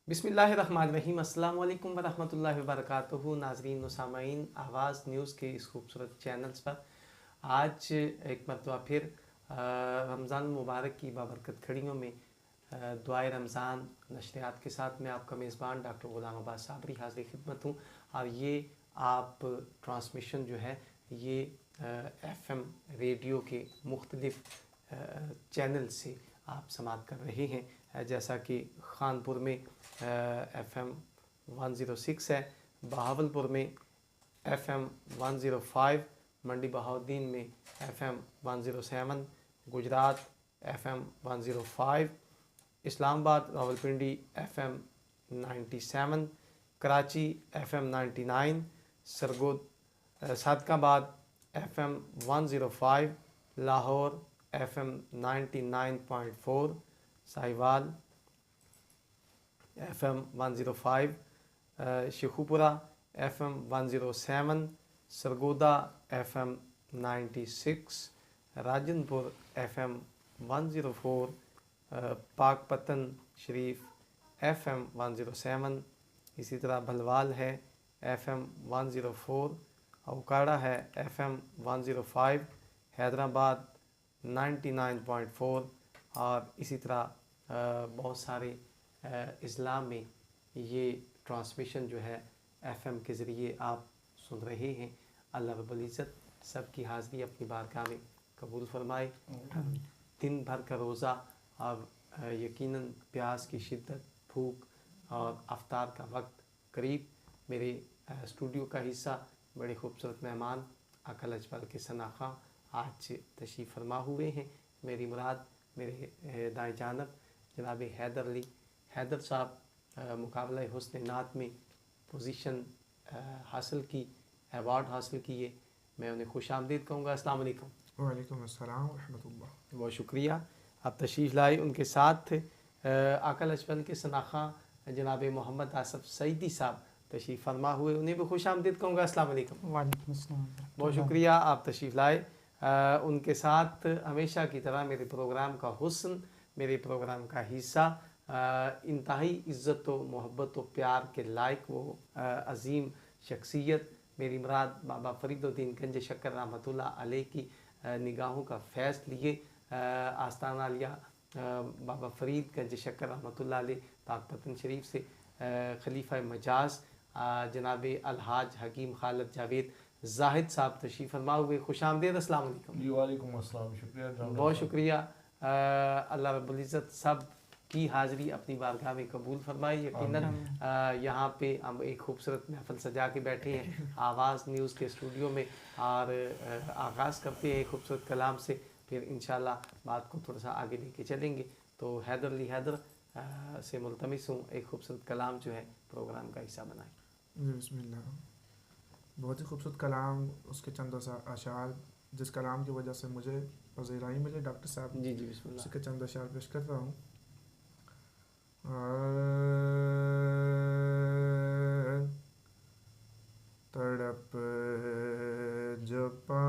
बिस्मिल्लाहिर्रहमानिर्रहीम। अस्सलाम वालेकुम वरहमतुल्लाहि वबरकातुहू। नाज़रीन व सामाईन, आवाज़ न्यूज़ के इस खूबसूरत चैनल्स पर आज एक मरतबा फिर रमज़ान मुबारक की बाबरकत घड़ियों में दुआए रमज़ान नशरियात के साथ मैं आपका मेज़बान डॉक्टर ग़ुलाम अब्बास साबरी हाज़िर खिदमत हूँ। और ये आप ट्रांसमिशन जो है ये FM रेडियो के मुख्तलिफ़ चैनल से आप समात कर रहे हैं। जैसा कि खानपुर में FM 106 है, बहावलपुर में FM 105, मंडी बहाउद्दीन में FM 107, Gujarat FM 105, Islamabad Rawalpindi FM 97, Karachi FM 99, Sadiqabad FM 105, Lahore FM 99.4, Sahiwal FM 105, Sheikhupura FM 107, Sargodha FM 96, Rajanpur FM 104, Pakpattan शरीफ FM 107, इसी तरह भलवाल है FM 104, अवकाड़ा है FM 105, हैदराबाद 99.4 और इसी तरह बहुत सारे इस्लाम में ये ट्रांसमिशन जो है FM के ज़रिए आप सुन रहे हैं। अल्लाह रब्बुल इज़्ज़त सब की हाज़िरी अपनी बारगाह में कबूल फरमाए। दिन भर का रोज़ा और यकीनन प्यास की शिद्दत, भूख और अफ्तार का वक्त करीब। मेरे स्टूडियो का हिस्सा बड़े खूबसूरत मेहमान अकल अजमल के सनाखा आज तशरीफ़ फरमा हुए हैं। मेरी मुराद मेरे दाएं जानब जनाब हैदर अली हैदर साहब मुकाबला हुस्न नात में पोजीशन हासिल की, अवार्ड हासिल किए। मैं उन्हें खुश आमदीद कहूँगा। अस्सलाम वालेकुम। वालेकुम अस्सलाम व रहमतुल्लाह। बहुत शुक्रिया, आप तशरीफ़ लाए। उनके साथ अकल अजमल के सनाखा जनाब मोहम्मद आसफ़ सईदी साहब तशरीफ़ फरमा हुए, उन्हें भी खुश आमदीद कहूँगा। अस्सलाम वालेकुम। वालेकुम अस्सलाम। बहुत शुक्रिया, आप तशरीफ़ लाए। उनके साथ हमेशा की तरह मेरे प्रोग्राम का हुस्न, मेरे प्रोग्राम का हिस्सा, इंतहाई इज़्ज़त व मोहब्बत व प्यार के लायक वो अज़ीम शख्सियत, मेरी मुराद बाबा फरीदुद्दीन गंज शक्कर रहमतुल्लाह अलैह की निगाहों का फैज़ लिए आस्ताना लिया बाबा फरीद गंज शक्कर रहमतुल्लाह अलैह पाकपतन शरीफ से खलीफा मजाज जनाब अलहाज हकीम खालिद जावेद जाहिद साहब तशरीफ़ फरमा हुए। खुश आमदीद। अस्सलाम वालेकुम। जी वालेकुम अस्सलाम। शुक्रिया, बहुत शुक्रिया। अल्लाह रब्बुल इज़्ज़त सब की हाज़िरी अपनी बारगाह में कबूल फरमाए। यकीनन यहाँ पे हम एक खूबसूरत महफिल सजा के बैठे हैं आवाज़ न्यूज़ के स्टूडियो में और आगाज़ करते हैं खूबसूरत कलाम से, फिर इंशाल्लाह बात को थोड़ा सा आगे लेके चलेंगे। तो हैदर अली हैदर से मुल्तमिस हूँ एक खूबसूरत कलाम जो है प्रोग्राम का हिस्सा बनाए। जी बिस्मिल्लाह। बहुत ही खूबसूरत कलाम, उसके चंद अशार जिस कलाम की वजह से मुझे पज़ीराई मिली डॉक्टर साहब, जी जी बिस्मिल्लाह। उसके चंद अशार पेश करता हूँ। तड़प जो पाता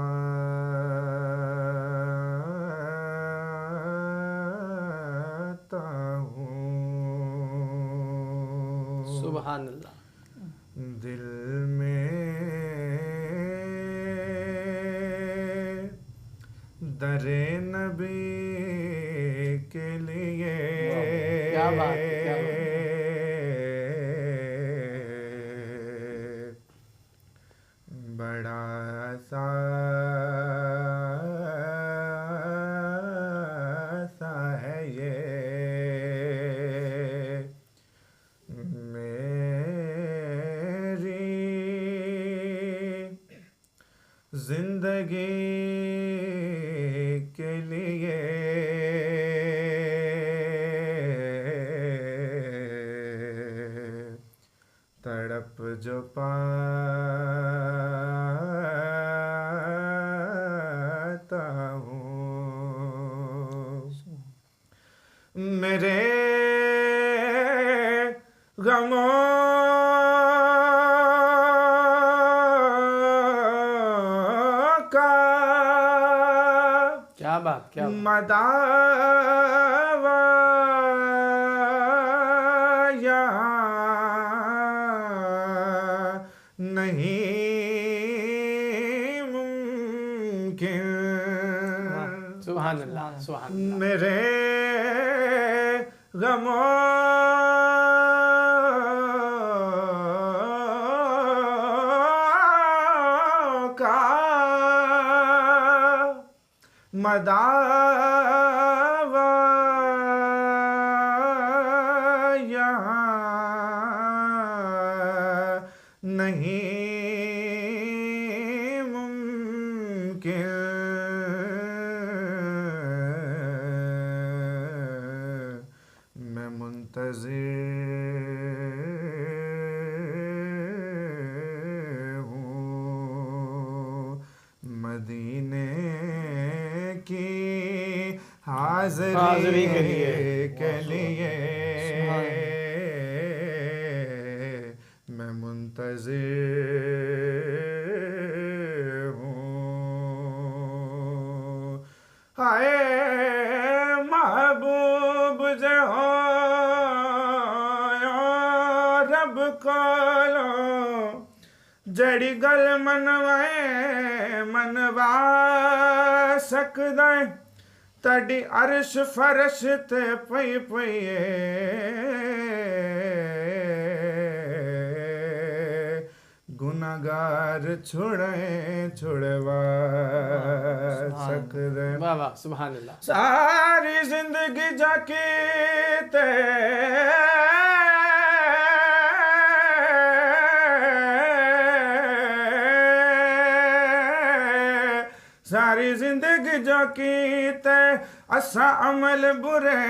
हूँ, सुभान अल्लाह। दिल में दरे नबी के लिए क्या बात है, क्या बात है। बड़ा सा है ये मेरी जिंदगी के लिए तड़प जो पाता हूँ, मेरे गमों का क्या बात, क्या बात। मदावा यहाँ سبحان اللہ سبحان اللہ. میرے غموں کا مداوا یہاں نہیں ممکن. میں منتظر ہوں مدینے کی حاضری کے لیے. میں منتظر ہوں. ہائے محبوب جو ہو رب کولو جڑی گل منوا سکدا تڑی عرش فرش تے پئی گناہگار چھڑوا سکدا. واہ واہ سبحان اللہ. ساری زندگی جاکی تے ساری زندگی جو کیتے اسا عمل برے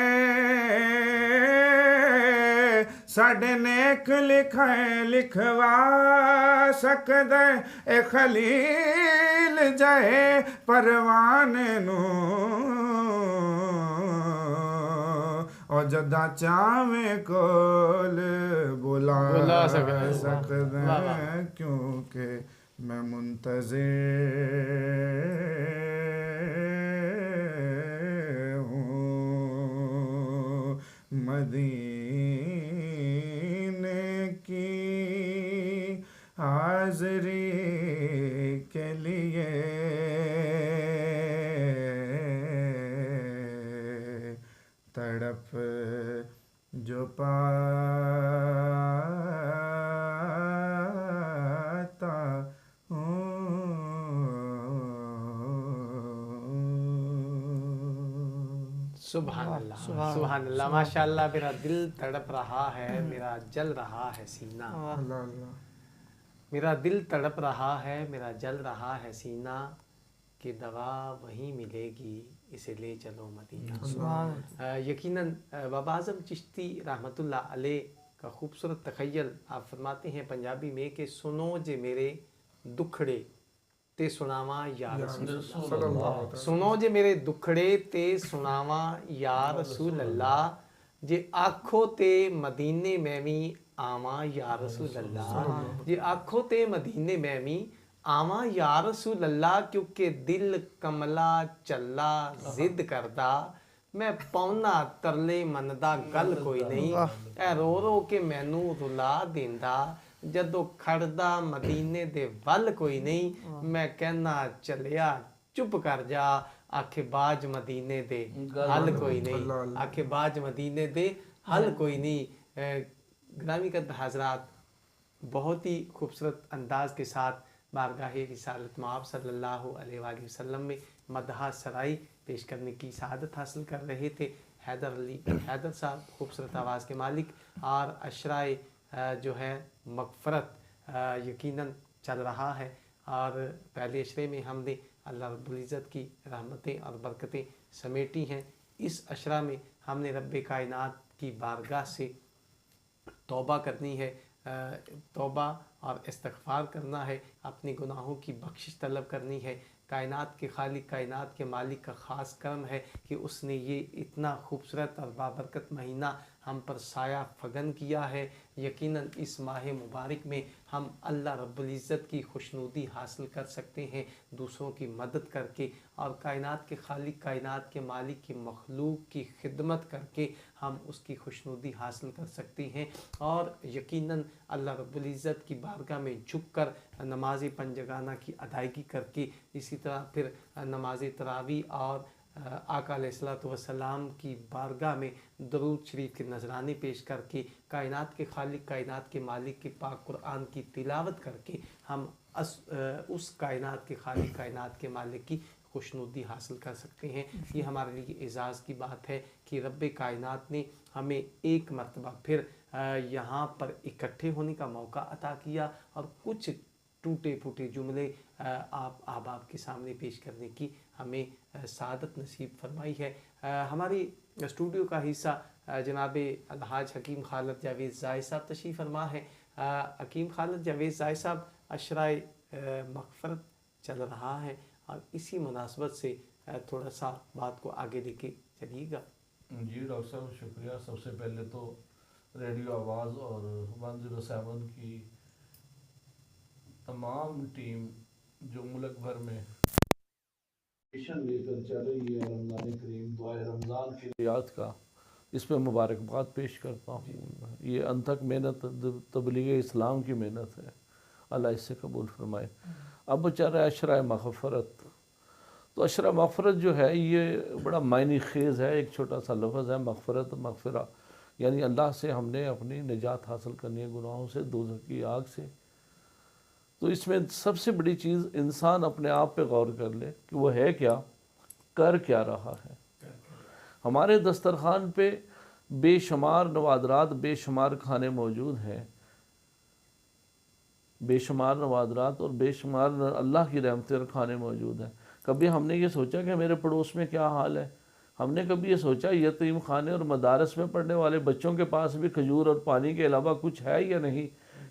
ساڈے نیک لکھوا سکدے. اے خلیل جائے پروانے نو او جدا چاویں کول بلا سکدے. کیونکہ میں منتظر ہوں مدینے کی حاضری کے لیے. تڑپ جو پاتا سبحان اللہ سبحان اللہ. ماشاء اللہ. میرا دل تڑپ رہا ہے میرا جل رہا ہے سینہ. اللہ اللہ. میرا دل تڑپ رہا ہے میرا جل رہا ہے سینہ کہ دوا وہیں ملے گی اسے لے چلو مدینہ. یقیناً بابا اعظم چشتی رحمۃ اللہ علیہ کا خوبصورت تخیل آپ فرماتے ہیں پنجابی میں کہ سنو جے میرے دکھڑے تے سناواں یا رسول اللہ. سنو جے میرے دکھڑے تے سناواں یا رسول اللہ. جے آکھو تے مدینے میں بھی آواں یا رسول اللہ. جے آکھو تے مدینے میں بھی آواں یا رسول اللہ. کیونکہ دل کملا چلا ضد کردا میں پونا ترلے مندا گل کوئی نہیں. اے رو رو کے مینوں رلا دیندا جدو کھڑدا مدینے دے ول کوئی نہیں. میں کہنا چلیا چپ کر جا آکھے باج مدینے دے حل کوئی نہیں. آکھے باج مدینے دے حل کوئی نہیں. گرامی قدر حضرات بہت ہی خوبصورت انداز کے ساتھ بارگاہ رسالت مآب صلی اللہ علیہ وآلہ وسلم میں مدح سرائی پیش کرنے کی سعادت حاصل کر رہے تھے حیدر علی حیدر صاحب خوبصورت آواز کے مالک. اور اشرائے جو ہے مغفرت یقیناً چل رہا ہے. اور پہلے اشرے میں ہم نے اللہ رب العزت کی رحمتیں اور برکتیں سمیٹی ہیں. اس اشرہ میں ہم نے رب کائنات کی بارگاہ سے توبہ کرنی ہے, توبہ اور استغفار کرنا ہے, اپنے گناہوں کی بخشش طلب کرنی ہے. کائنات کے خالق کائنات کے مالک کا خاص کرم ہے کہ اس نے یہ اتنا خوبصورت اور بابرکت مہینہ ہم پر سایہ فگن کیا ہے. یقیناً اس ماہ مبارک میں ہم اللہ رب العزت کی خوشنودی حاصل کر سکتے ہیں دوسروں کی مدد کر کے, اور کائنات کے خالق کائنات کے مالک کی مخلوق کی خدمت کر کے ہم اس کی خوشنودی حاصل کر سکتے ہیں. اور یقیناً اللہ رب العزت کی بارگاہ میں جھک کر نماز پنجگانہ کی ادائیگی کر کے, اسی طرح پھر نماز تراویح اور आका अलैहिस्सलातु वस्सलाम की बारगाह में दरूद शरीफ के नजराने पेश करके कायनात के खालिक, कायनात के मालिक के पाक कुरान की तिलावत करके हम उस कायनात के खालिक, कायनात के मालिक की खुशनुदी हासिल कर सकते हैं। ये हमारे लिए एज़ाज़ की बात है कि रब्बे कायनात ने हमें एक मरतबा फिर यहाँ पर इकट्ठे होने का मौका अता किया और कुछ टूटे फूटे जुमले आप अहबाब के सामने पेश करने की हमें सादत नसीब फरमाई है। हमारी स्टूडियो का हिस्सा जनाब अलहाज हकीम खालिद जावेद ज़ाहिद साहब तशरीफ़ फरमा है। हकीम खालिद जावेद ज़ाहिद साहब अशराए मग़फ़िरत चल रहा है और इसी मुनासबत से थोड़ा सा बात को आगे लेके चलिएगा। जी डॉक्टर साहब शुक्रिया। सबसे पहले तो रेडियो आवाज़ और 107 की तमाम टीम जो मुल्क भर में मिशन लेकर चल रही है रमज़ान करीम दुआए रमज़ान की रियात का, इस पर मुबारकबाद पेश करता हूँ। ये अनथक मेहनत तबलीग इस्लाम की मेहनत है, अल्लाह इससे कबूल फरमाए। अब बेचारा अशरा मग़फ़िरत, तो अशरा मग़फ़िरत जो है ये बड़ा मायनी खेज़ है। एक छोटा सा लफ्ज़ है मग़फ़िरत, मग़फ़िरा यानी अल्लाह से हमने अपनी निजात हासिल करनी है गुनाहों से, दोज़ख की आग से। तो इसमें सबसे बड़ी चीज़ इंसान अपने आप पे गौर कर ले कि वो है क्या, कर क्या रहा है। हमारे दस्तरखान पे बेशुमार नवादरात, बेशुमार खाने मौजूद हैं, बेशुमार नवादरात और बेशुमार अल्लाह की रहमतें और खाने मौजूद हैं। कभी हमने ये सोचा कि मेरे पड़ोस में क्या हाल है? हमने कभी ये सोचा यतीम खाने और मदारस में पढ़ने वाले बच्चों के पास भी खजूर और पानी के अलावा कुछ है या नहीं?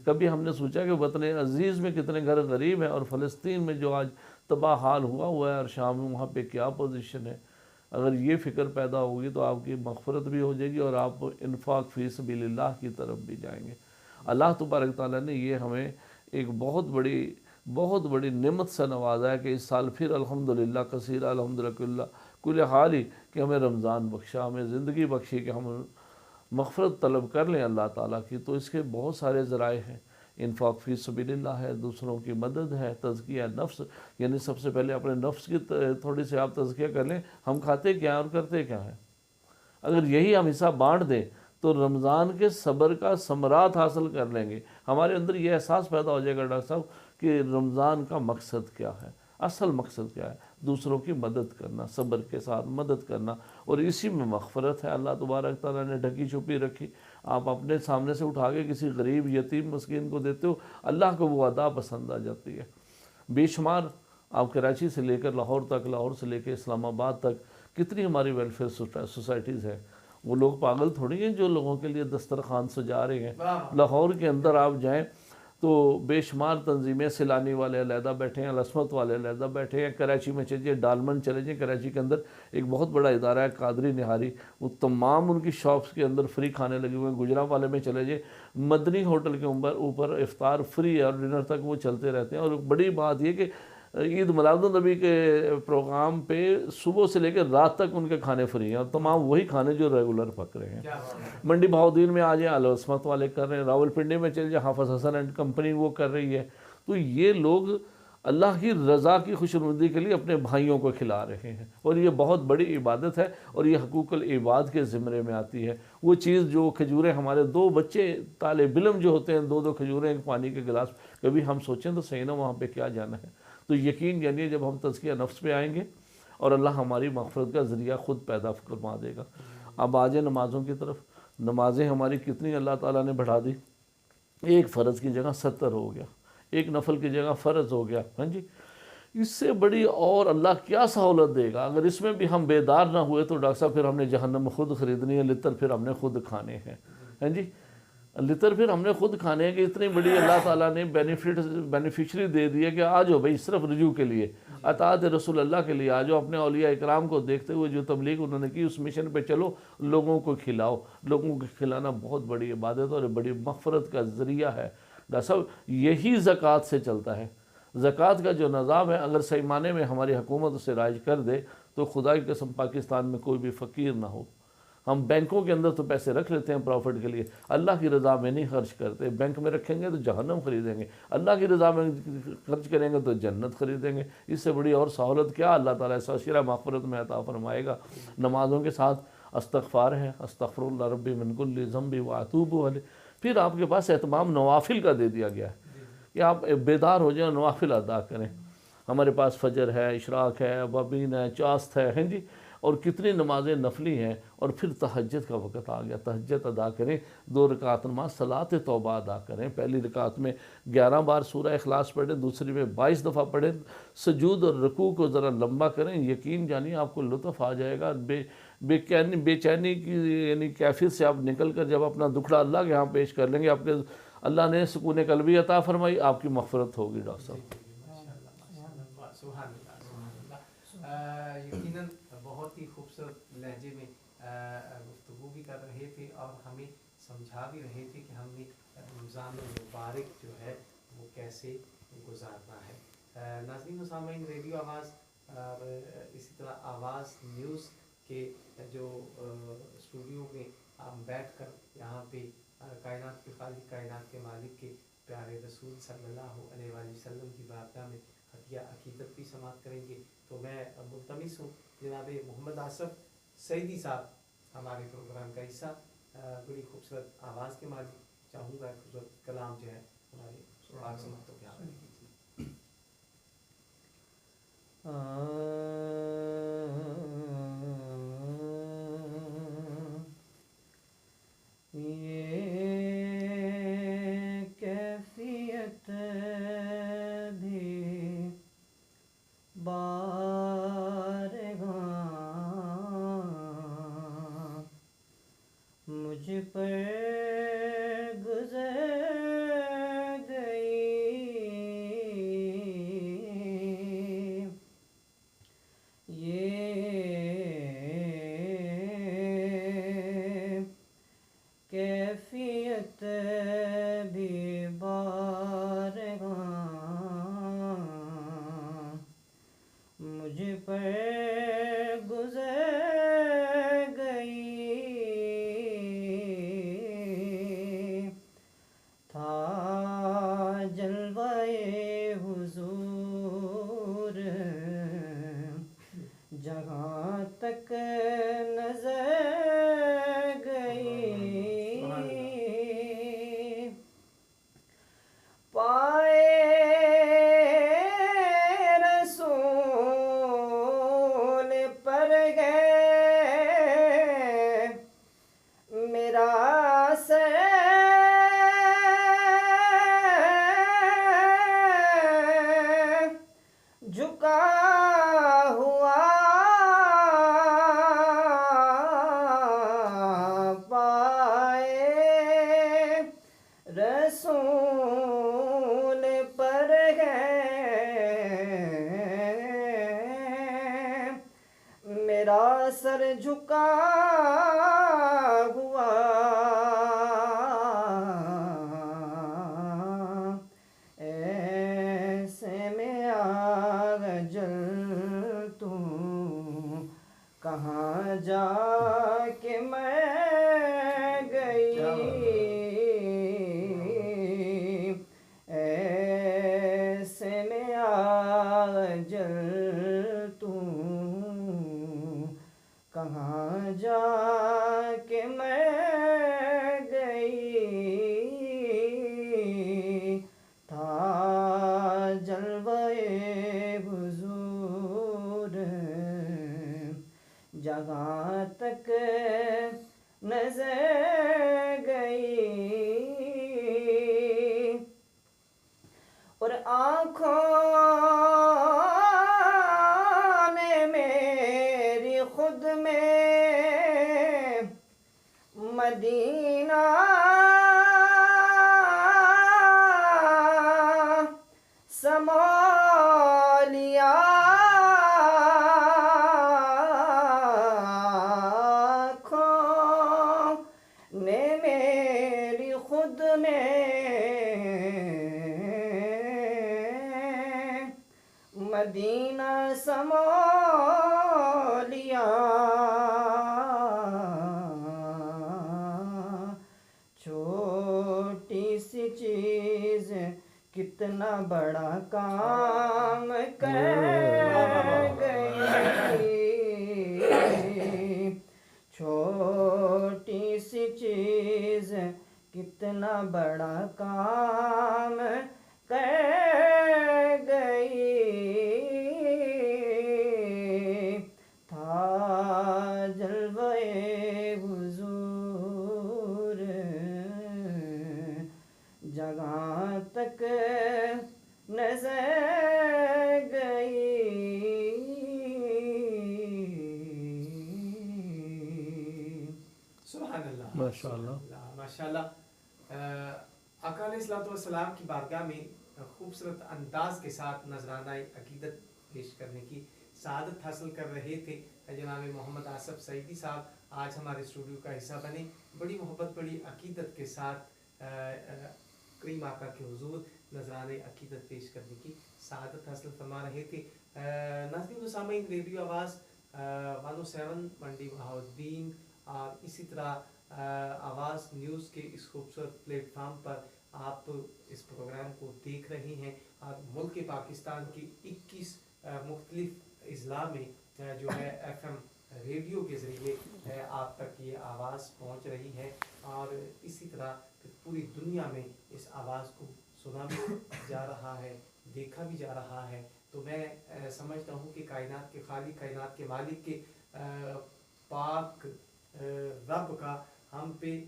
कभी हमने सोचा कि वतन अज़ीज़ में कितने घर गरीब हैं और फ़लस्तीन में जो आज तबाह हाल हुआ है और शाम में वहाँ पे क्या पोजीशन है? अगर ये फ़िक्र पैदा होगी तो आपकी मग़फ़िरत भी हो जाएगी और आप इन्फ़ाक़ फ़ी सबीलिल्लाह की तरफ भी जाएंगे। अल्लाह तबारक तआला ने ये हमें एक बहुत बड़ी नेमत से नवाजा है कि इस साल फिर अल्हम्दुलिल्लाह कसीरा अल्हम्दुलिल्लाह कुल हाल ही कि हमें रमज़ान बख्शा, हमें ज़िंदगी बख्शी कि हम मग़फ़िरत तलब कर लें अल्लाह ताला की। तो इसके बहुत सारे ज़राए हैं। इन्फ़ाक़ फ़ी सबीलिल्लाह है, दूसरों की मदद है, तज़किया नफ्स, यानी सबसे पहले अपने नफ्स की थोड़ी सी आप तज़किया कर लें, हम खाते क्या हैं और करते क्या हैं। अगर यही हम हिस्सा बाँट दें तो रमज़ान के सब्र का समरात हासिल कर लेंगे। हमारे अंदर ये एहसास पैदा हो जाएगा डॉक्टर साहब कि रमज़ान का मकसद क्या है, असल मकसद क्या है, दूसरों की मदद करना, सब्र के साथ मदद करना, और इसी में मग़फ़िरत है। अल्लाह तबारक तआला ने ढकी छुपी रखी। आप अपने सामने से उठा के किसी गरीब यतीम मस्कीन को देते हो, अल्लाह को वो अदा पसंद आ जाती है। बेशुमार आप कराची से लेकर लाहौर तक, लाहौर से लेकर इस्लामाबाद तक कितनी हमारी वेलफेयर सोसाइटीज़ हैं। वो लोग पागल थोड़ी हैं जो लोगों के लिए दस्तरखान सजा रहे हैं। लाहौर के अंदर आप जाएं तो बेशुमार तंजीमें, सिलानी वाले अलहदा बैठे हैं, लस्मत वाले अलहदा बैठे हैं। कराची में चलिए, डालमंड चले जाइए, कराची के अंदर एक बहुत बड़ा इदारा है कादरी निहारी, वो तमाम उनकी शॉप्स के अंदर फ्री खाने लगे हुए हैं। गुजरा वाले में चले जाइए, मदनी होटल के ऊपर इफ्तार फ्री है और डिनर तक वो चलते रहते हैं। और बड़ी बात ये कि ईद मिलादुन्नबी के प्रोग्राम पे सुबह से लेकर रात तक उनके खाने फ्री हैं और तमाम वही खाने जो रेगुलर पक रहे हैं। मंडी भाउद्दीन में आ जाए, अलस्मत वाले कर रहे हैं, रावलपिंडी में चले जाए, हाफिज़ हसन एंड कंपनी वो कर रही है। तो ये लोग अल्लाह की रज़ा की खुशनुदी के लिए अपने भाइयों को खिला रहे हैं और ये बहुत बड़ी इबादत है और ये हकूक़ुल इबाद के ज़िम्मे में आती है। वो चीज़ जो खजूरें, हमारे 2 बच्चे तालिब इल्म जो होते हैं, 2-2 खजूरें एक पानी के गिलास, कभी हम सोचें तो सही ना वहाँ पे क्या जाना है। तो यकीन जानिए जब हम तज़किया नफ्स पे आएंगे और अल्लाह हमारी मग़फ़िरत का ज़रिया ख़ुद पैदा फरमा देगा। अब आ जाए नमाज़ों की तरफ। नमाज़ें हमारी कितनी अल्लाह ताला ने बढ़ा दी। एक फ़र्ज़ की जगह 70 हो गया, एक नफल की जगह फ़र्ज़ हो गया। हाँ जी, इससे बड़ी और अल्लाह क्या सहूलत देगा। अगर इसमें भी हम बेदार ना हुए तो डॉक्टर साहब फिर हमने जहन्नम खुद ख़रीदनी है, लितर फिर हमने खुद खाने हैं। हाँ जी, लितर फिर हमने खुद खाने हैं कि इतनी बड़ी अल्लाह ताला ने बेनिफिशरी दे दी है कि आ जाओ भाई, सिर्फ रजू के लिए, अताअत रसूल अल्लाह के लिए आ जाओ। अपने औलिया इकराम को देखते हुए जो तबलीग उन्होंने की, उस मिशन पे चलो, लोगों को खिलाओ। लोगों को खिलाना बहुत बड़ी इबादत और बड़ी मग़फ़िरत का ज़रिया है। डॉक्टर साहब यही ज़कात से चलता है। ज़कात का जो निज़ाम है अगर सही माने में हमारी हुकूमत उसे राइज कर दे तो खुदा की कसम पाकिस्तान में कोई भी फ़कीर ना हो। ہم بینکوں کے اندر تو پیسے رکھ لیتے ہیں پروفٹ کے لیے، اللہ کی رضا میں نہیں خرچ کرتے. بینک میں رکھیں گے تو جہنم خریدیں گے، اللہ کی رضا میں خرچ کریں گے تو جنت خریدیں گے. اس سے بڑی اور سہولت کیا اللہ تعالیٰ ایسا شرح مغفرت میں عطا فرمائے گا. نمازوں کے ساتھ استغفار ہے، استغفر اللہ ربی من کل ذنب واتوب علیہ. پھر آپ کے پاس اہتمام نوافل کا دے دیا گیا ہے کہ آپ بیدار ہو جائیں، نوافل ادا کریں. ہمارے پاس فجر ہے، اشراق ہے، وابین ہے، چاست ہے، ہیں جی، اور کتنی نمازیں نفلی ہیں. اور پھر تہجد کا وقت آ گیا، تہجد ادا کریں. 2 رکعت نماز صلاۃ توبہ ادا کریں. پہلی رکعت میں 11 بار سورہ اخلاص پڑھیں، دوسری میں 22 دفعہ پڑھیں. سجود اور رکوع کو ذرا لمبا کریں، یقین جانیے آپ کو لطف آ جائے گا. بے چینی کی یعنی کیفیت سے آپ نکل کر جب اپنا دکھڑا اللہ کے ہاں پیش کر لیں گے، آپ کے اللہ نے سکون قلبی عطا فرمائی، آپ کی مغفرت ہوگی. ڈاکٹر صاحب سبحان اللہ سبحان اللہ. یقیناً بہت ہی خوبصورت لہجے میں گفتگو بھی کر رہے تھے اور ہمیں سمجھا بھی رہے تھے کہ ہم نے رمضان المبارک جو ہے وہ کیسے گزارنا ہے. ناظرین و سامعین، ریڈیو آواز اور اسی طرح آواز نیوز کے جو اسٹوڈیو میں ہم بیٹھ کر یہاں پہ کائنات کے خالق، کائنات کے مالک کے پیارے رسول صلی اللہ علیہ وآلہ وسلم کی بارگاہ میں عطیہ عقیدت بھی سماعت کریں گے. تو میں ملتمس ہوں جناب محمد آصف سعیدی صاحب ہمارے پروگرام کا حصہ، بڑی خوبصورت آواز کے مالک، چاہوں گا خوبصورت کلام جو ہے ہمارے پاک سماعتوں کے حوالے کیجیے. یہ کیفیت بھی بارگاہ مجھ پر گزر گئی، یہ کیفیت بھی بارگاہ مجھ پر گزر گئی. تھا جلوہ حضور جہاں تک نظر گئی، پائے رسول پر گئے میرا سر جھکا ہوا، پائے رسول پر گئے میرا سر جھکا ہوا. ایسے میں آگ جل تو کہاں جا کے میں گئی، ایسے میں آگ جل تو کہاں جا کے میں گئی. تھا جلوہ حضور جہاں تک نظر گئی، اور آنکھوں نے میری خود میں مدینہ سما لیا. آنکھوں نے میری خود میں مدینہ سما لیا. کتنا بڑا کام کر گئی چھوٹی سی چیز کتنا بڑا کام کر گئی تھا جلوے حضور جگہ تک نظر گئی سبحان اللہ ماشاء اللہ ماشاء اللہ آقا علیہ الصلوۃ والسلام کی بارگاہ میں خوبصورت انداز کے ساتھ نذرانہ عقیدت پیش کرنے کی سعادت حاصل کر رہے تھے جناب محمد آصف سعیدی صاحب آج ہمارے اسٹوڈیو کا حصہ بنے بڑی محبت بڑی عقیدت کے ساتھ کریم آقا کے حضور نذرانہ عقیدت پیش کرنے کی سعادت حاصل فرما رہے تھے ناظرین و سامعین ریڈیو آواز 107 منڈی بہاؤالدین اور اسی طرح آواز نیوز کے اس خوبصورت پلیٹ فارم پر آپ اس پروگرام کو دیکھ رہے ہیں اور ملک پاکستان کی 21 مختلف اضلاع میں جو ہے ایف ایم ریڈیو کے ذریعے آپ تک یہ آواز پہنچ رہی ہے اور اسی طرح پوری دنیا میں اس آواز کو سنا بھی جا رہا ہے دیکھا بھی جا رہا ہے تو میں سمجھتا ہوں کہ کائنات کے خالق کائنات کے مالک کے پاک رب کا ہم پہ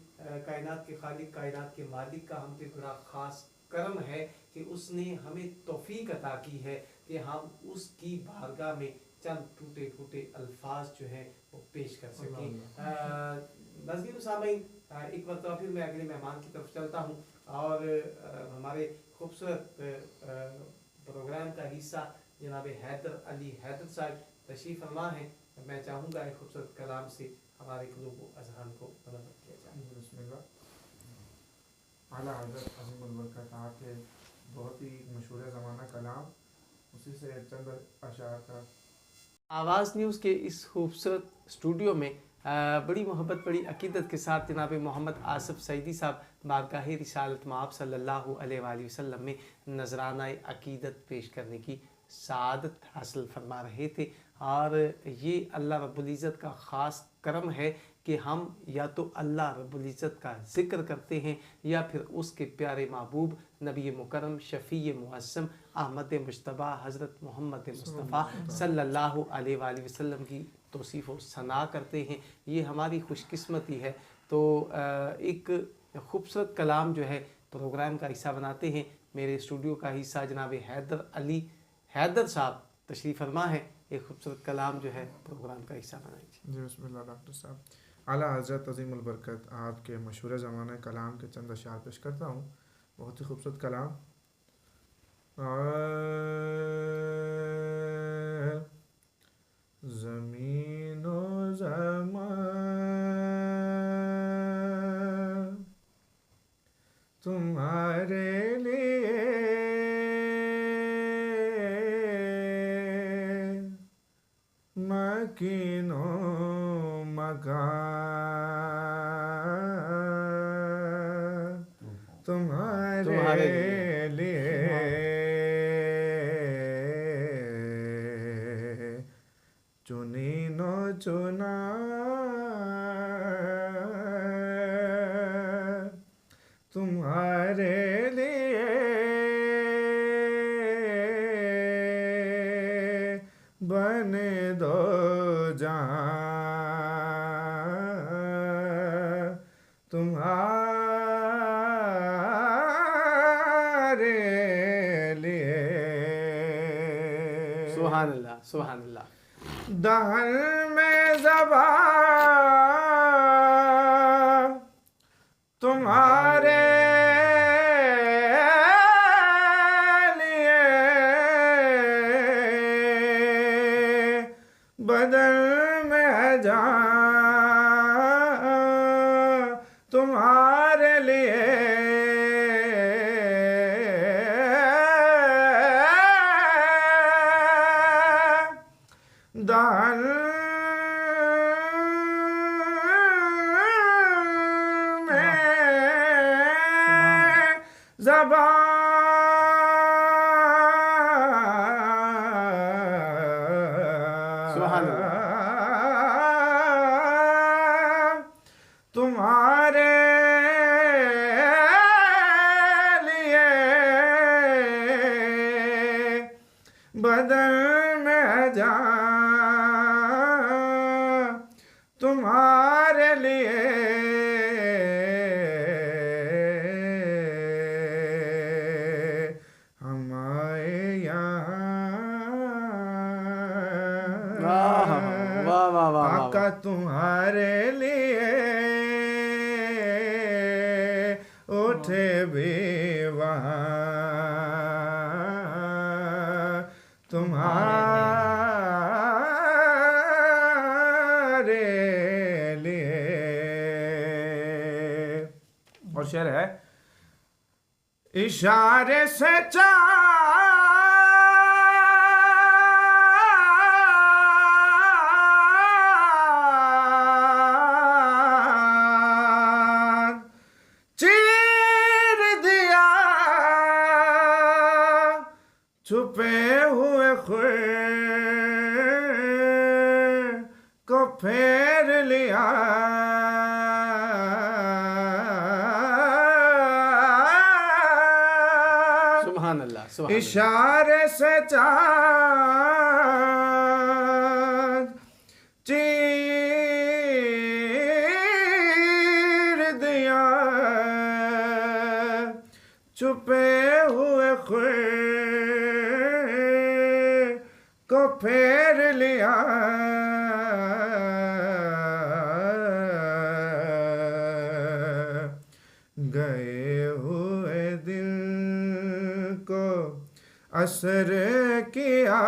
کائنات کے خالق کائنات کے مالک کا ہم پہ بڑا خاص کرم ہے کہ اس نے ہمیں توفیق عطا کی ہے کہ ہم اس کی بارگاہ میں چند ٹوٹے پھوٹے الفاظ جو ہیں وہ پیش کر سکیں ناظرین و سامعین ایک مرتبہ پھر میں اگلے مہمان کی طرف چلتا ہوں اور ہمارے خوبصورت پروگرام کا حصہ جناب حیدر علی حیدر صاحب تشریف فرما ہے میں چاہوں گا ایک خوبصورت کلام سے ہمارے قلوب و اذہان کو منور کیا جائے بسم اللہ اعلیٰ حضرت عظیم البرکت آپ کے بہت ہی مشہور زمانہ کلام اسی سے چند اشعار کا آواز نیوز کے اس خوبصورت اسٹوڈیو میں بڑی محبت بڑی عقیدت کے ساتھ جناب محمد آصف سعیدی صاحب بارگاہ رسالت مآب صلی اللہ علیہ وآلہ وسلم میں نذرانہ عقیدت پیش کرنے کی سعادت حاصل فرما رہے تھے اور یہ اللہ رب العزت کا خاص کرم ہے کہ ہم یا تو اللہ رب العزت کا ذکر کرتے ہیں یا پھر اس کے پیارے محبوب نبی مکرم شفیع معظم احمد مجتبیٰ حضرت محمد مصطفیٰ صلی اللہ علیہ وآلہ وسلم کی توصیف و ثنا کرتے ہیں یہ ہماری خوش قسمتی ہے تو ایک خوبصورت کلام جو ہے پروگرام کا حصہ بناتے ہیں میرے اسٹوڈیو کا حصہ جناب حیدر علی حیدر صاحب تشریف فرما ہے ایک خوبصورت کلام جو ہے پروگرام کا حصہ بنائیے جی بسم اللہ ڈاکٹر صاحب اعلیٰ حضرت عظیم البرکت آپ کے مشہور زمانہ کلام کے چند اشعار پیش کرتا ہوں بہت ہی خوبصورت کلام زمین و زمان تمہارے لیے مکین و مکان تمہارے لیے چنین و چنا تمہارے لیے بنے دو جہاں تمہارے لیے سبحان اللہ سبحان اللہ دہن میں زبان تمہارے لیے بدن میں جان تمہارے لیے دہن میں زبان بدن میں جان تمہارے لیے ہم آئے یہاں واہ واہ واہ واہ آقا تمہارے لیے اٹھے بھی وہاں تمہارے لیے. اور شعر ہے اشارے سے چاند چیر دیا چھپے ہوئے خور کو پھیر لیا سبحان اللہ سبحان اللہ. اشارے سے چاند چیر دیا چھپے ہوئے خور کو پھیر لیا گئے ہوئے دل کو اثر کیا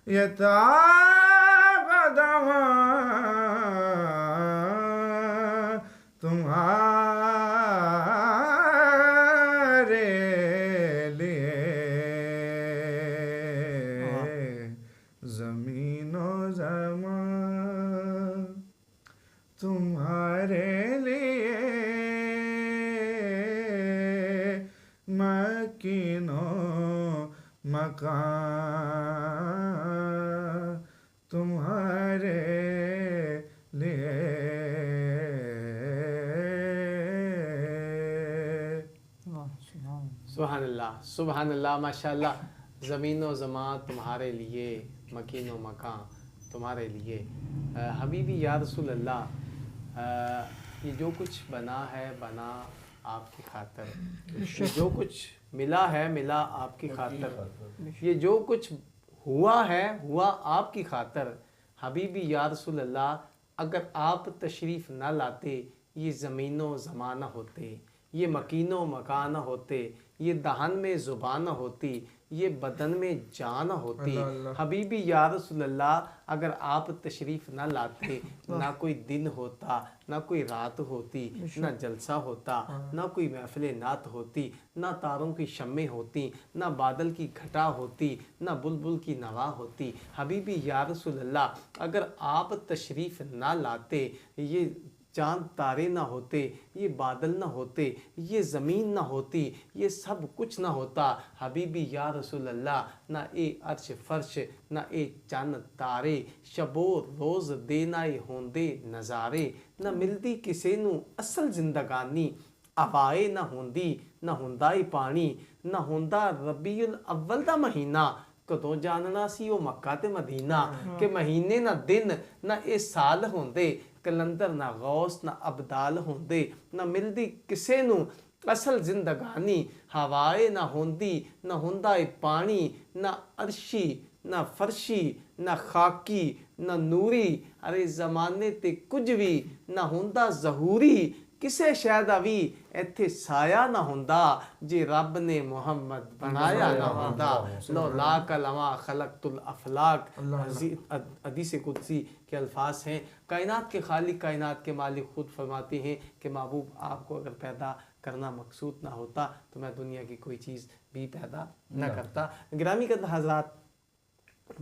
یہ تاب دواں تمہارے لیے زمین و زمان تمہارے لیے مکین و مکان تمہارے لیے. سبحان اللہ سبحان اللہ ماشاء اللہ. زمین و زمان تمہارے لیے مکین و مکان تمہارے لیے. حبیبی یا رسول اللہ یہ جو کچھ بنا ہے بنا آپ کی خاطر. یہ جو کچھ ملا ہے ملا آپ کی خاطر. یہ جو کچھ ہوا ہے ہوا آپ کی خاطر. حبیبی یا رسول اللہ اگر آپ تشریف نہ لاتے یہ زمین و زمان نہ ہوتے, یہ مکین و مکان نہ ہوتے, یہ دہن میں زبان نہ ہوتی, یہ بدن میں جان ہوتی. حبیبی یا رسول اللہ اگر آپ تشریف نہ لاتے نہ کوئی دن ہوتا, نہ کوئی رات ہوتی, نہ جلسہ ہوتا, نہ کوئی محفل نعت ہوتی, نہ تاروں کی شمیں ہوتی, نہ بادل کی گھٹا ہوتی, نہ بلبل کی نوا ہوتی. حبیبی یا رسول اللہ اگر آپ تشریف نہ لاتے یہ چاند تارے نہ ہوتے, یہ بادل نہ ہوتے, یہ زمین نہ ہوتی, یہ سب کچھ نہ ہوتا. حبیبی یا رسول اللہ نہ اے عرش فرش نہ اے چاند تارے, شب و روز دینا ہوندے نظارے, نہ ملتی کسے نو اصل زندگانی, اوائے نہ ہوندی نہ ہوندائی پانی, نہ ہوندا ربیع الاول دا مہینہ, کدوں جاننا سی وہ مکہ تے مدینہ, کہ مہینے نہ دن نہ اے سال ہوندے, کلندر نہ غوث نہ ابدال ہوندے, نہ ملدی کسے نو اصل زندگانی, ہوائے نہ ہوندی نہ ہوندائی پانی, نہ عرشی نہ فرشی نہ خاکی نہ نوری, ارے زمانے تے کچھ بھی نہ ہوندا ظہوری, کسے شاید اوی ایتھے سایہ نہ ہوندا, جے رب نے محمد بنایا نہ ہوندا. لولاک لما خلقت الافلاک, حدیث قدسی کے الفاظ ہیں. کائنات کے خالق کائنات کے مالک خود فرماتے ہیں کہ محبوب آپ کو اگر پیدا کرنا مقصود نہ ہوتا تو میں دنیا کی کوئی چیز بھی پیدا نہ کرتا. گرامی قدر حضرات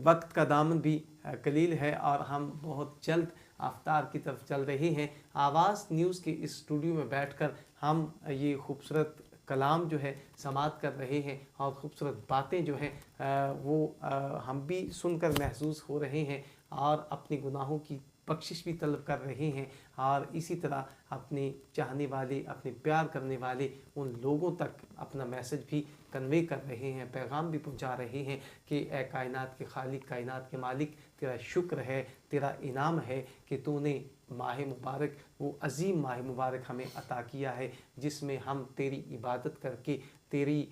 وقت کا دامن بھی قلیل ہے اور ہم بہت جلد افطار کی طرف چل رہے ہیں. آواز نیوز کے اس اسٹوڈیو میں بیٹھ کر ہم یہ خوبصورت کلام جو ہے سماعت کر رہے ہیں اور خوبصورت باتیں جو ہیں وہ ہم بھی سن کر محسوس ہو رہے ہیں اور اپنی گناہوں کی बख्शिश भी तलब कर रहे हैं और इसी तरह अपने चाहने वाले, अपने प्यार करने वाले उन लोगों तक अपना मैसेज भी कन्वे कर रहे हैं, पैगाम भी पहुंचा रहे हैं कि ए कायनात के खालिक, कायनात के मालिक, तेरा शुक्र है, तेरा इनाम है कि तूने माह मुबारक, वो अजीम माह मुबारक हमें अता किया है जिसमें हम तेरी इबादत करके, तेरी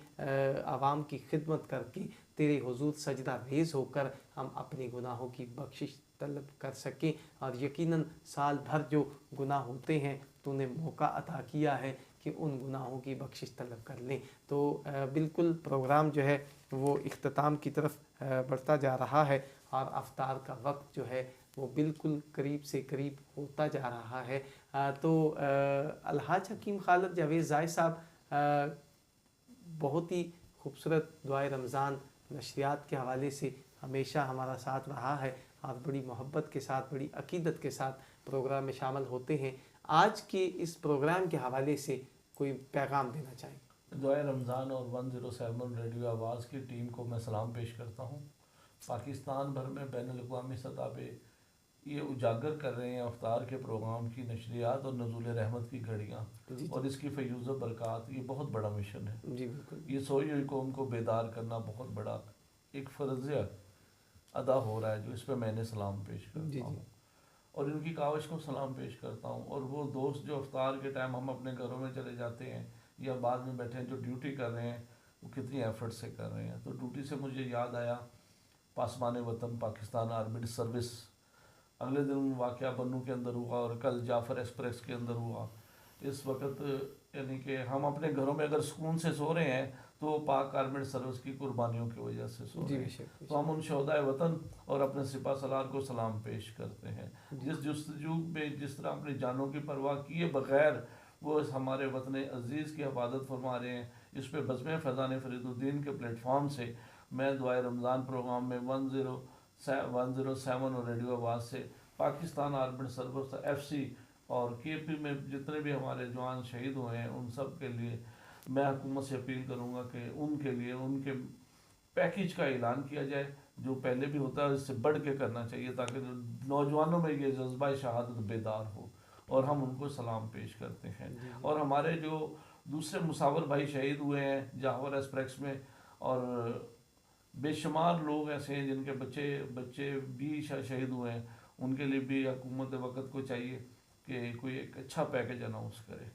आवाम की खिदमत करके, तेरे हुजूर सजदा रेज़ होकर हम अपने गुनाहों की बख्शिश तलब कर सकें। और यकीनन साल भर जो गुनाह होते हैं तूने मौका अता किया है कि उन गुनाहों की बख्शिश तलब कर लें। तो बिल्कुल प्रोग्राम जो है वो इख्तिताम की तरफ बढ़ता जा रहा है और अफ्तार का वक्त जो है वो बिल्कुल करीब से करीब होता जा रहा है। तो अलहाज हकीम खालिद जावेद ज़ाहिद साहब बहुत ही खूबसूरत दुआए रमज़ान नशरियात के हवाले से हमेशा हमारा साथ रहा है और बड़ी मोहब्बत के साथ, बड़ी अकीदत के साथ प्रोग्राम में शामिल होते हैं। आज के इस प्रोग्राम के हवाले से कोई पैगाम देना चाहेंगे? दुआए रमज़ान और 107 रेडियो आवाज़ की टीम को मैं सलाम पेश करता हूँ। पाकिस्तान भर में बैनुल-अक़वामी सतह पे ये उजागर कर रहे हैं अफ्तार के प्रोग्राम की नशरियात और नज़ुल रहमत की घड़ियाँ और इसकी फ़यूज़ व बरक़ात। ये बहुत बड़ा मिशन है जी बिल्कुल। ये सोई हुई कौम को बेदार करना बहुत बड़ा एक फ़र्ज़ अदा हो रहा है, जो इस पर मैंने सलाम पेश करता हूँ और इनकी काविश को सलाम पेश करता हूँ। और वो दोस्त जो अफ्तार के टाइम हम अपने घरों में चले जाते हैं या बाद में बैठे हैं, जो ड्यूटी कर रहे हैं, वो कितनी एफर्ट से कर रहे हैं। तो ड्यूटी से मुझे याद आया पासमान वतन पाकिस्तान आर्मी सर्विस, अगले दिन वाक़या बन्नू के अंदर हुआ और कल जाफ़र एक्सप्रेस के अंदर हुआ। इस वक्त यानी कि हम अपने घरों में अगर सुकून से सो रहे हैं तो पाक आर्मी सर्विस की कुर्बानियों की वजह से सो रहे हैं। तो हम उन शहदाए वतन और अपने सिपा सलार को सलाम पेश करते हैं, जिस जस्तजू में जिस तरह अपनी जानों की परवाह किए बग़ैर वो हमारे वतन अज़ीज़ की हिफाजत फरमा रहे हैं। इस पर बज़्म फ़ैज़ान फ़रीदुद्दीन के प्लेटफॉर्म से मैं दुआए रमज़ान प्रोग्राम में 107 और रेडियो आवाज़ से पाकिस्तान आर्मी सर्विस FC और KP में जितने भी हमारे जवान शहीद हुए हैं उन सब के लिए मैं हुकूमत से अपील करूँगा कि उनके लिए उनके पैकेज का ऐलान किया जाए, जो पहले भी होता है इससे बढ़ के करना चाहिए, ताकि नौजवानों में ये जज्बा शहादत बेदार हो और हम उनको सलाम पेश करते हैं। और हमारे जो दूसरे मुसावर भाई शहीद हुए हैं जाफर एक्सप्रेस में, और बेशुमार लोग ऐसे हैं जिनके बच्चे भी शहीद हुए हैं, उनके लिए भी हुकूमत वक्त को चाहिए कि कोई एक अच्छा पैकेज अनाउंस करे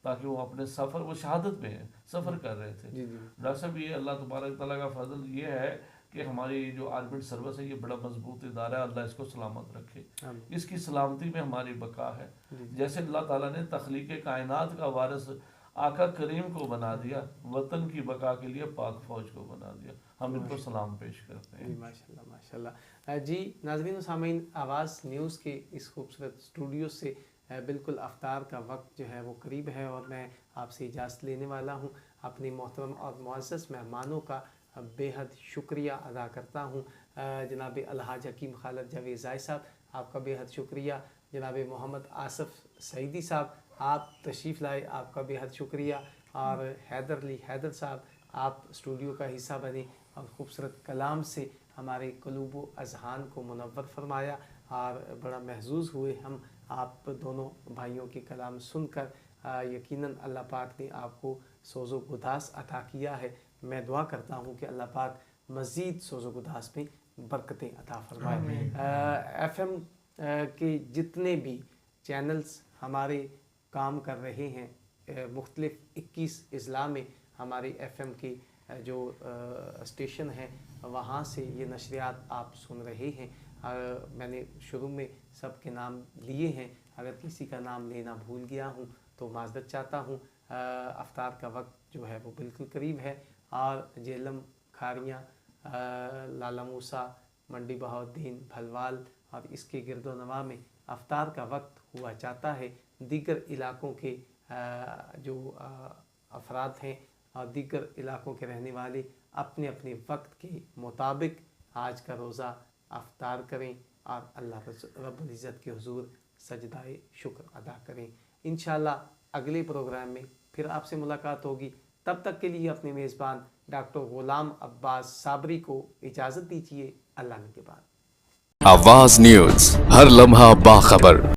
ताकि वो अपने सफ़र, वो शहादत में है, सफ़र कर रहे थे। डॉक्टर साहब ये अल्लाह तबारक तआला का फजल ये है कि हमारी जो आर्मी सर्विस है ये बड़ा मजबूत इदारा है, अल्लाह इसको सलामत रखे, इसकी सलामती में हमारी बका है। जैसे अल्लाह ताला ने तख्लीक़ कायनात का वारिस आका करीम को बना दिया, वतन की बका के लिए पाक फ़ौज को बना दिया। हम इनको सलाम पेश करते हैं। माशाल्लाह माशाल्लाह। जी नाज़रीन सामीन, आवाज़ न्यूज़ के इस खूबसूरत स्टूडियो से बिल्कुल अफ्तार का वक्त जो है वो करीब है और मैं आपसे इजाज़त लेने वाला हूँ। अपनी मोहतरम और मुअज़्ज़ज़ मेहमानों का बेहद शुक्रिया अदा करता हूँ। जनाब अलहाज हकीम खालिद जावेद ज़ाहिद साहब, आपका बेहद शुक्रिया। जनाब मोहम्मद आसफ़ सईदी साहब, आप तशरीफ़ लाए, आपका बेहद शुक्रिया। और हैदर अली हैदर साहब, आप स्टूडियो का हिस्सा बने और ख़ूबसूरत कलाम से हमारे क़ुलूब व अज़हान को मुनव्वर फरमाया और बड़ा महजूज़ हुए हम आप दोनों भाइयों के कलाम सुनकर। यकीनन अल्लाह पाक ने आपको सोज़ो गुदास अता किया है। मैं दुआ करता हूँ कि अल्लाह पाक मज़ीद सोज़ो गुदास में बरकतें अता फरमाए। FM के जितने भी चैनल्स हमारे काम कर रहे हैं, मुख्तलिफ़ 21 अज़ला में हमारे FM के जो स्टेशन हैं वहाँ से ये नशरियात आप सुन रहे हैं। मैंने शुरू में सब के नाम लिए हैं, अगर किसी का नाम लेना भूल गया हूँ तो माज़रत चाहता हूँ। अफ्तार का वक्त जो है वो बिल्कुल करीब है और जेलम, खारियाँ, लाला मूसा, मंडी बहाउद्दीन, भलवाल और इसके गिरदोनवा में अफ्तार का वक्त हुआ चाहता है। दीगर इलाक़ों के जो अफराद हैं और दीगर इलाक़ों के रहने वाले अपने अपने वक्त के मुताबिक आज का रोज़ा अफ्तार करें और अल्लाह रब्बुल इज़्ज़त के हुज़ूर सजदाए शुक्र अदा करें। इंशाअल्लाह अगले प्रोग्राम में फिर आपसे मुलाकात होगी। तब तक के लिए अपने मेज़बान डॉक्टर ग़ुलाम अब्बास साबरी को इजाज़त दीजिए। अल्लाह ने के बाद। आवाज न्यूज, हर लम्हा बाखबर।